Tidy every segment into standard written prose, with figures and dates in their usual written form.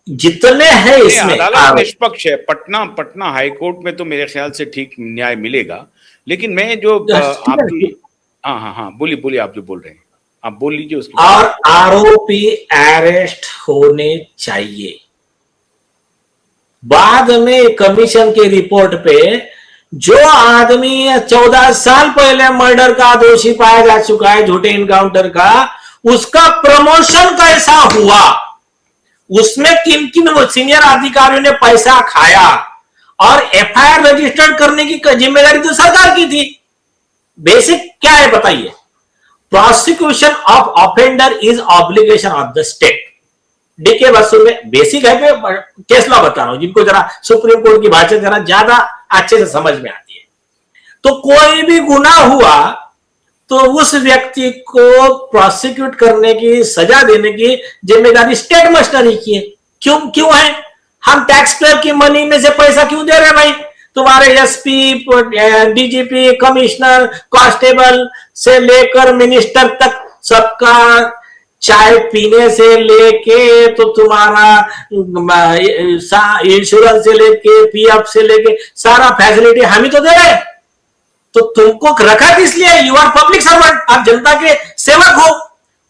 जितने हैं इसमें अदालत निष्पक्ष है। पटना पटना हाईकोर्ट में तो मेरे ख्याल से ठीक न्याय मिलेगा, लेकिन मैं जो आपकी, हाँ हाँ हाँ, बोलिए बोलिए, आप जो बोल रहे हैं आप बोल लीजिए उसके बाद। और आरोपी अरेस्ट होने चाहिए। बाद में कमीशन की रिपोर्ट पे जो आदमी 14 साल पहले मर्डर का दोषी पाया जा चुका है, झूठे इनकाउंटर का, उसका प्रमोशन कैसा हुआ, उसमें किन किन सीनियर अधिकारियों ने पैसा खाया, और एफआईआर रजिस्टर्ड करने की जिम्मेदारी तो सरकार की थी। बेसिक क्या है बताइए? Prosecution of offender is obligation of the state. DK Basu में बेसिक है, केस लॉ बता रहा हूं जिनको जरा सुप्रीम कोर्ट की भाषा जरा ज्यादा अच्छे से समझ में आती है। तो कोई भी गुनाह हुआ तो उस व्यक्ति को प्रोसिक्यूट करने की, सजा देने की जिम्मेदारी स्टेट मस्टरी की है। क्यों है? हम टैक्स पेयर की मनी में से पैसा क्यों दे रहे हैं भाई? तुम्हारे एसपी, डीजीपी, कमिश्नर, कांस्टेबल से लेकर मिनिस्टर तक सबका चाय पीने से लेके तो तुम्हारा इंश्योरेंस से लेके पीएफ से लेके सारा फैसिलिटी हम ही तो दे रहे हैं। तो तुमको रखा किस लिए? यू आर पब्लिक सर्वेंट, आप जनता के सेवक हो,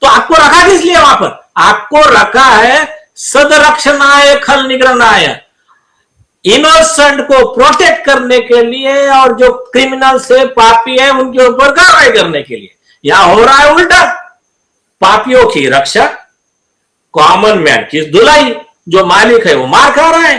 तो आपको रखा किस लिए? वहां पर आपको रखा है सदरक्षणाय खल निग्रहणाय, इनोसेंट को प्रोटेक्ट करने के लिए, और जो क्रिमिनल से पापी है उनके ऊपर कार्रवाई करने के लिए। यहां हो रहा है उल्टा, पापियों की रक्षा, कॉमन मैन की धुलाई, जो मालिक है वो मार खा रहा है।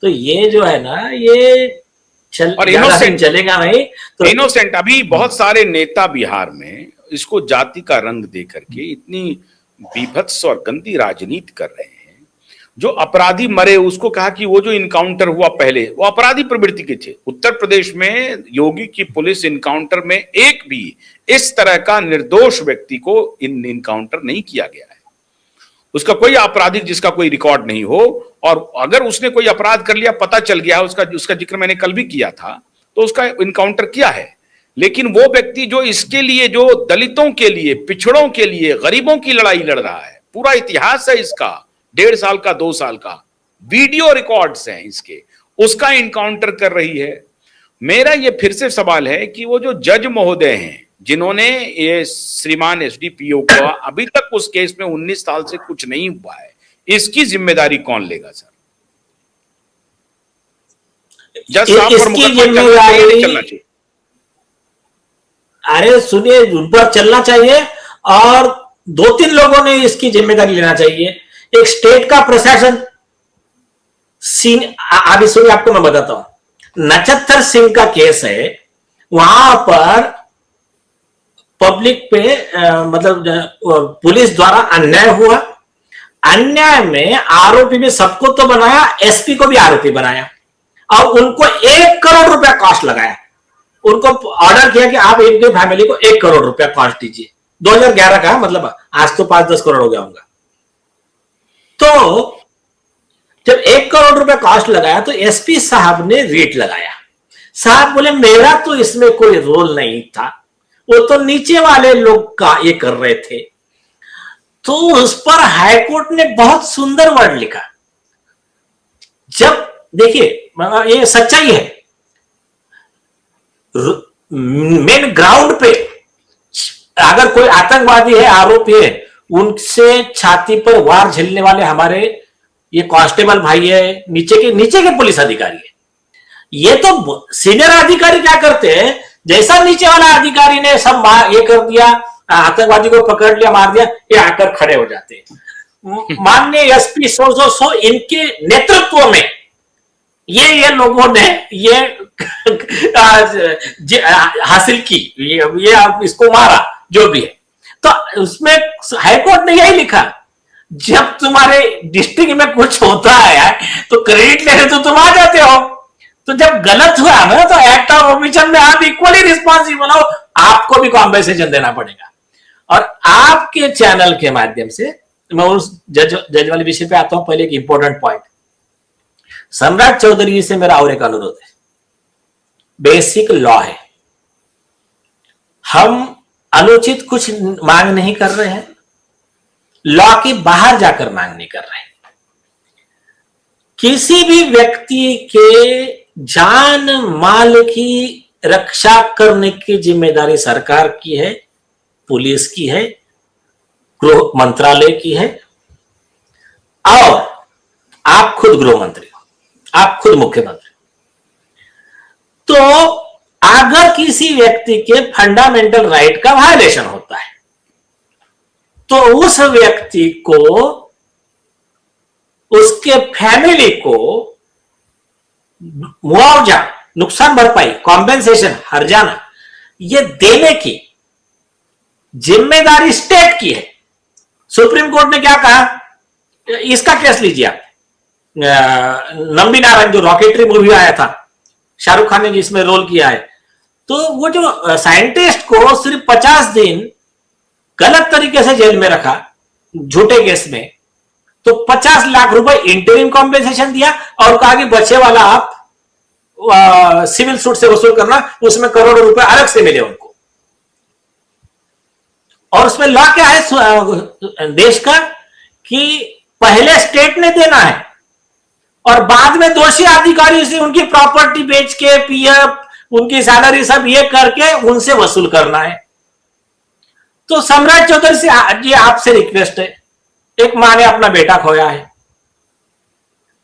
तो ये जो है ना, ये और इनोसेंट चलेगा नहीं। तो इनोसेंट अभी बहुत सारे नेता बिहार में इसको जाति का रंग दे करके इतनी बीभत्स और गंदी राजनीति कर रहे हैं। जो अपराधी मरे उसको कहा कि वो जो इनकाउंटर हुआ पहले वो अपराधी प्रवृत्ति के थे। उत्तर प्रदेश में योगी की पुलिस इनकाउंटर में एक भी इस तरह का निर्दोष व्यक्ति को इनकाउंटर नहीं किया गया है। उसका कोई आपराधिक जिसका कोई रिकॉर्ड नहीं हो, और अगर उसने कोई अपराध कर लिया, पता चल गया, उसका जिक्र मैंने कल भी किया था, तो उसका इनकाउंटर किया है। लेकिन वो व्यक्ति जो इसके लिए, जो दलितों के लिए, पिछड़ों के लिए, गरीबों की लड़ाई लड़ रहा है, पूरा इतिहास है इसका, 1.5 साल का, 2 साल का वीडियो रिकॉर्ड्स हैं इसके, उसका इनकाउंटर कर रही है। मेरा ये फिर से सवाल है कि वो जो जज महोदय हैं जिन्होंने ये श्रीमान एसडीपीओ को अभी तक उस केस में 19 साल से कुछ नहीं हुआ है, इसकी जिम्मेदारी कौन लेगा सर? जज साहब पर मुकदमा चलना चाहिए। अरे सुनिए, उन पर चलना चाहिए, और 2-3 लोगों ने इसकी जिम्मेदारी लेना चाहिए। एक स्टेट का प्रशासन, अभी सुनिए, आपको मैं बताता हूं। नक्षत्र सिंह का केस है, वहां पर पब्लिक पे मतलब पुलिस द्वारा अन्याय हुआ। अन्याय में आरोपी में सबको तो बनाया, एसपी को भी आरोपी बनाया, और उनको 1 करोड़ रुपया कॉस्ट लगाया। उनको ऑर्डर किया कि आप इनके फैमिली को 1 करोड़ रुपया कॉस्ट दीजिए। 2011 का, मतलब आज तो 5-10 करोड़ हो गया होगा। तो जब 1 करोड़ रुपया कॉस्ट लगाया तो एसपी साहब ने रेट लगाया। साहब बोले मेरा तो इसमें कोई रोल नहीं था, वो तो नीचे वाले लोग का ये कर रहे थे। तो उस पर हाईकोर्ट ने बहुत सुंदर वर्ड लिखा। जब देखिए, ये सच्चाई है, मेन ग्राउंड पे अगर कोई आतंकवादी है, आरोपी है, उनसे छाती पर वार झेलने वाले हमारे ये कांस्टेबल भाई है, नीचे के पुलिस अधिकारी है। ये तो सीनियर अधिकारी क्या करते हैं, जैसा नीचे वाला अधिकारी ने सब ये कर दिया, आतंकवादी को पकड़ लिया, मार दिया, ये आकर खड़े हो जाते हैं। माननीय एसपी 100 इनके नेतृत्व में ये लोगों ने ये हासिल की, ये इसको मारा, जो भी है। तो उसमें हाईकोर्ट ने यही लिखा, जब तुम्हारे डिस्ट्रिक्ट में कुछ होता है तो क्रेडिट लेने तो तुम आ जाते हो, तो जब गलत हुआ ना तो एक्ट ऑफ ओमिशन में आप इक्वली रिस्पॉन्सिबल हो, आपको भी कॉम्पेंसेशन देना पड़ेगा। और आपके चैनल के माध्यम से मैं उस जज वाले विषय पे आता हूं। पहले एक इंपॉर्टेंट पॉइंट, सम्राट चौधरी से मेरा और एक अनुरोध है, बेसिक लॉ है, हम अनुचित कुछ मांग नहीं कर रहे हैं, लॉ के बाहर जाकर मांग नहीं कर रहे हैं। किसी भी व्यक्ति के जान माल की रक्षा करने की जिम्मेदारी सरकार की है, पुलिस की है, गृह मंत्रालय की है, और आप खुद गृह मंत्री हो, आप खुद मुख्यमंत्री। तो अगर किसी व्यक्ति के फंडामेंटल राइट का वायलेशन होता है तो उस व्यक्ति को, उसके फैमिली को मुआवजा, नुकसान भरपाई, कॉम्पेंसेशन, हर्जाना, ये देने की जिम्मेदारी स्टेट की है। सुप्रीम कोर्ट ने क्या कहा, इसका केस लीजिए आप, नंबी नारायण जो रॉकेटरी मूवी आया था, शाहरुख खान ने जिसमें रोल किया है, तो वो जो साइंटिस्ट को सिर्फ 50 दिन गलत तरीके से जेल में रखा झूठे केस में, तो 50 लाख रुपए इंटरिम कॉम्पेंसेशन दिया और कहा कि बचे वाला आप सिविल सूट से वसूल करना, उसमें करोड़ों रुपए अलग से मिले उनको। और उसमें लॉ क्या है देश का कि पहले स्टेट ने देना है और बाद में दोषी अधिकारी से उनकी प्रॉपर्टी बेच के, पीएफ, उनकी सैलरी सब ये करके उनसे वसूल करना है। तो सम्राट चौधरी से ये आपसे रिक्वेस्ट है, एक मां ने अपना बेटा खोया है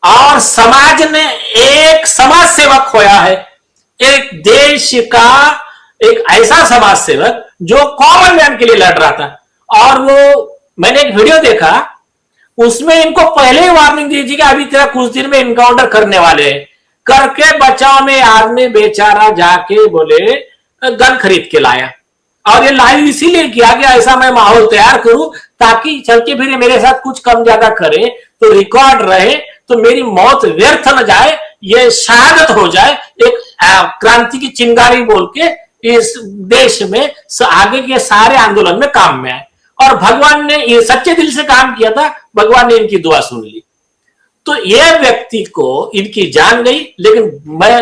और समाज ने एक समाज सेवक खोया है, एक देश का एक ऐसा समाज सेवक जो कॉमन मैन के लिए लड़ रहा था। और वो मैंने एक वीडियो देखा, उसमें इनको पहले ही वार्निंग दी थी कि अभी तेरा कुछ दिन में इनकाउंटर करने वाले हैं, करके बचाव में आदमी बेचारा जाके बोले गन खरीद के लाया। और ये लाइव इसीलिए किया कि ऐसा मैं माहौल तैयार करूं ताकि चल के फिर मेरे साथ कुछ कम ज्यादा करे तो रिकॉर्ड रहे, तो मेरी मौत व्यर्थ न जाए, ये शहादत हो जाए, एक क्रांति की चिंगारी बोल के इस देश में आगे के सारे आंदोलन में काम में आए। और भगवान ने ये सच्चे दिल से काम किया था, भगवान ने इनकी दुआ सुन ली। तो ये व्यक्ति को इनकी जान गई, लेकिन मैं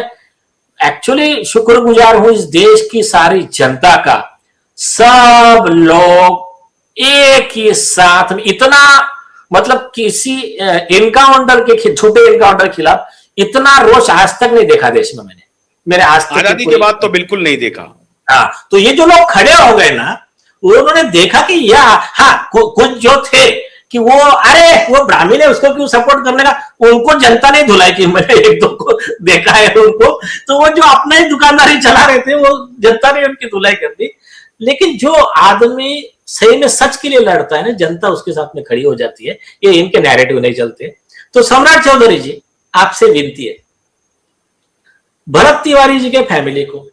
एक्चुअली शुक्रगुजार हूं इस देश की सारी जनता का। सब लोग एक ही साथ में इतना, मतलब किसी एनकाउंटर के, छोटे एनकाउंटर के खिलाफ इतना रोष आज तक नहीं देखा देश में। मैंने मेरे आज तक आजादी के बाद तो बिल्कुल नहीं देखा। हाँ, तो ये जो लोग खड़े हो गए ना, उन्होंने देखा कि कुछ जो थे कि वो, अरे वो ब्राह्मण है उसको क्यों सपोर्ट करने का, उनको जनता ने धुलाई की। मैंने एक दो को देखा है उनको, तो वो जो अपना ही दुकानदारी चला रहे थे वो जनता ने उनकी धुलाई कर दी। लेकिन जो आदमी सही में सच के लिए लड़ता है ना, जनता उसके साथ में खड़ी हो जाती है। ये इनके नैरेटिव नहीं चलते। तो सम्राट चौधरी जी, आपसे विनती है, भरत तिवारी जी के फैमिली को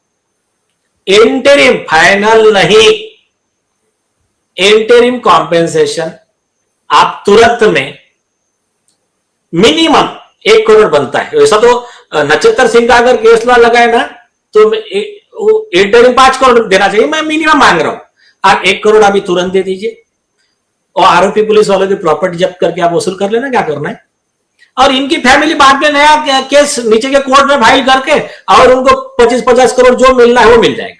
इंटरिम, फाइनल नहीं, इंटरिम कॉम्पेंसेशन आप तुरंत में मिनिमम 1 करोड़ बनता है। वैसा तो नक्षत्र सिंह का अगर केस लगा है ना, तो इंटरिम 5 करोड़ देना चाहिए, मैं मिनिमम मांग रहा हूं। आप 1 करोड़ अभी तुरंत दे दीजिए और आरोपी पुलिस वालों की प्रॉपर्टी जब्त करके आप वसूल कर लेना, क्या करना है। और इनकी फैमिली बाद में नया केस नीचे के कोर्ट में फाइल करके और उनको 25-50 करोड़ जो मिलना है वो मिल जाएगा।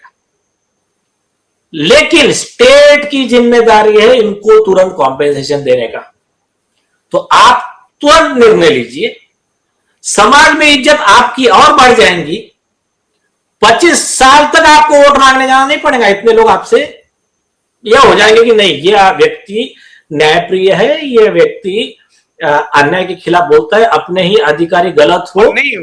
लेकिन स्टेट की जिम्मेदारी है इनको तुरंत कॉम्पेंसेशन देने का। तो आप तुरंत निर्णय लीजिए, समाज में इज्जत आपकी और बढ़ जाएंगी। 25 साल तक आपको वोट मांगने जाना नहीं पड़ेगा। इतने लोग आपसे यह हो जाएंगे कि नहीं, यह व्यक्ति न्यायप्रिय है, यह व्यक्ति अन्याय के खिलाफ बोलता है, अपने ही अधिकारी गलत हो। नहीं